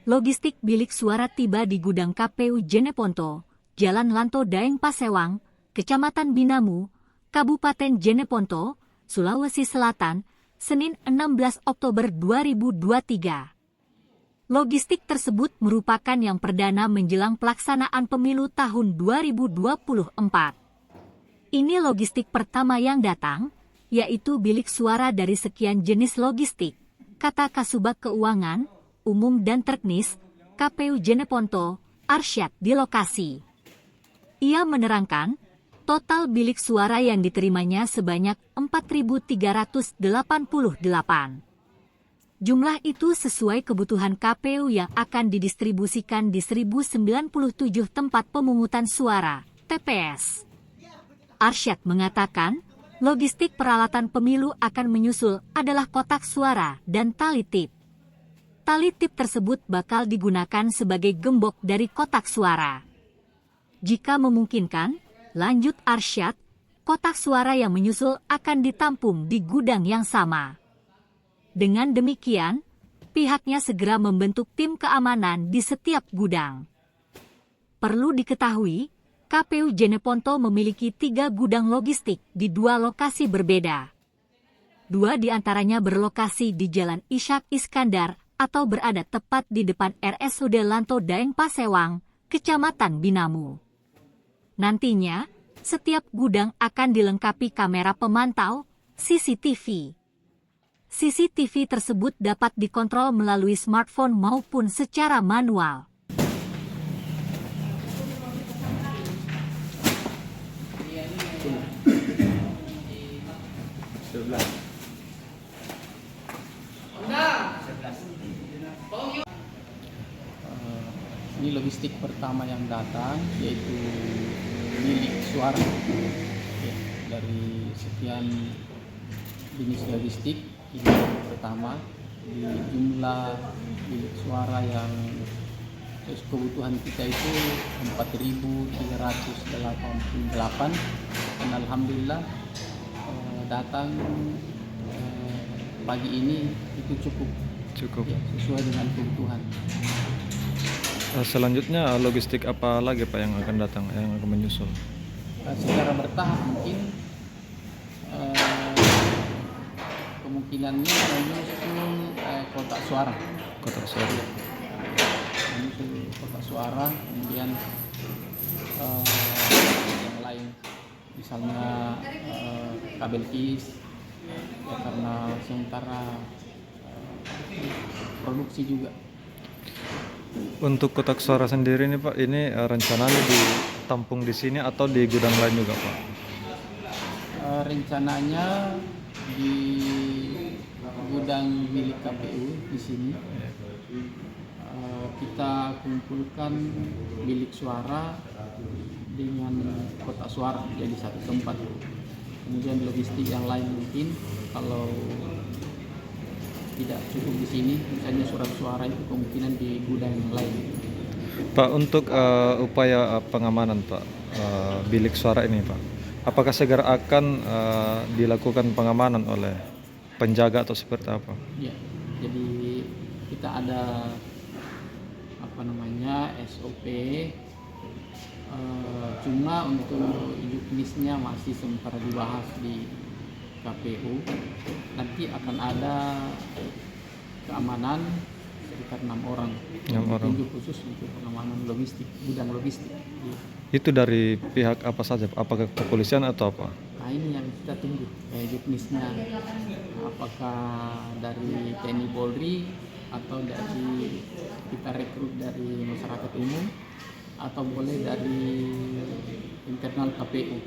Logistik bilik suara tiba di gudang KPU Jeneponto, Jalan Lanto Daeng Pasewang, Kecamatan Binamu, Kabupaten Jeneponto, Sulawesi Selatan, Senin 16 Oktober 2023. Logistik tersebut merupakan yang perdana menjelang pelaksanaan pemilu tahun 2024. Ini logistik pertama yang datang, yaitu bilik suara dari sekian jenis logistik, kata Kasubag Keuangan, Umum dan Teknis, KPU Jeneponto, Arsyad di lokasi. Ia menerangkan, total bilik suara yang diterimanya sebanyak 4.388. Jumlah itu sesuai kebutuhan KPU yang akan didistribusikan di 1.097 tempat pemungutan suara, TPS. Arsyad mengatakan, logistik peralatan pemilu akan menyusul adalah kotak suara dan tali tip. Tali tip tersebut bakal digunakan sebagai gembok dari kotak suara. Jika memungkinkan, lanjut Arsyad, kotak suara yang menyusul akan ditampung di gudang yang sama. Dengan demikian, pihaknya segera membentuk tim keamanan di setiap gudang. Perlu diketahui, KPU Jeneponto memiliki 3 gudang logistik di 2 lokasi berbeda. 2 diantaranya berlokasi di Jalan Ishak Iskandar atau berada tepat di depan RSUD Lanto Daeng Pasewang, Kecamatan Binamu. Nantinya, setiap gudang akan dilengkapi kamera pemantau, CCTV. CCTV tersebut dapat dikontrol melalui smartphone maupun secara manual. Ini logistik pertama yang datang, yaitu bilik suara. Ya, dari sekian jenis logistik, ini yang pertama. Di jumlah bilik suara yang kebutuhan kita itu 4.388, dan alhamdulillah datang pagi ini itu cukup ya, sesuai dengan kebutuhan. Selanjutnya logistik apa lagi Pak yang akan datang, yang akan menyusul? Secara bertahap mungkin kemungkinannya menyusul kotak suara. Kotak suara. Menyusul kotak suara, kemudian yang lain, misalnya kabel kis, ya, karena sementara produksi juga. Untuk kotak suara sendiri nih Pak, ini rencananya ditampung di sini atau di gudang lain juga Pak? Rencananya di gudang milik KPU di sini. Kita kumpulkan bilik suara dengan kotak suara jadi satu tempat. Kemudian logistik yang lain mungkin kalau tidak cukup di sini, misalnya surat suara itu kemungkinan di gudang yang lain. Pak, untuk upaya pengamanan Pak, bilik suara ini Pak, apakah segera akan dilakukan pengamanan oleh penjaga atau seperti apa? Ya, jadi kita ada SOP, cuma untuk juknisnya masih sementara dibahas di KPU. Nanti akan ada keamanan sekitar 6 orang. 6 orang. Khusus untuk pengamanan logistik, gudang logistik. Itu dari pihak apa saja? Apakah kepolisian atau apa? Nah, ini yang kita tunggu, juknisnya. Apakah dari TNI Polri atau dari kita rekrut dari masyarakat umum atau boleh dari internal KPU.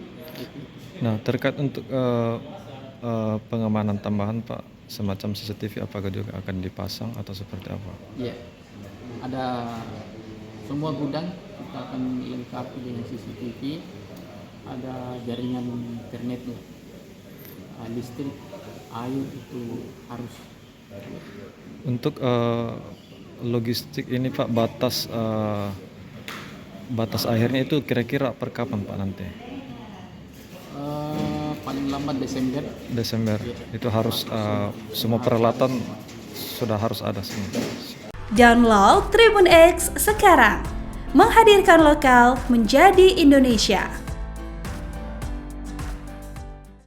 Nah, terkait untuk pengamanan tambahan Pak, semacam CCTV apakah juga akan dipasang atau seperti apa? Iya, ada semua gudang kita akan lengkapi dengan CCTV, ada jaringan internet, listrik, air itu harus. Untuk logistik ini Pak, batas akhirnya itu kira-kira per kapan Pak nanti? Paling lambat Desember. Desember. Ya. Itu harus semua peralatan sudah harus ada semua. Download Tribun X sekarang. Menghadirkan lokal menjadi Indonesia.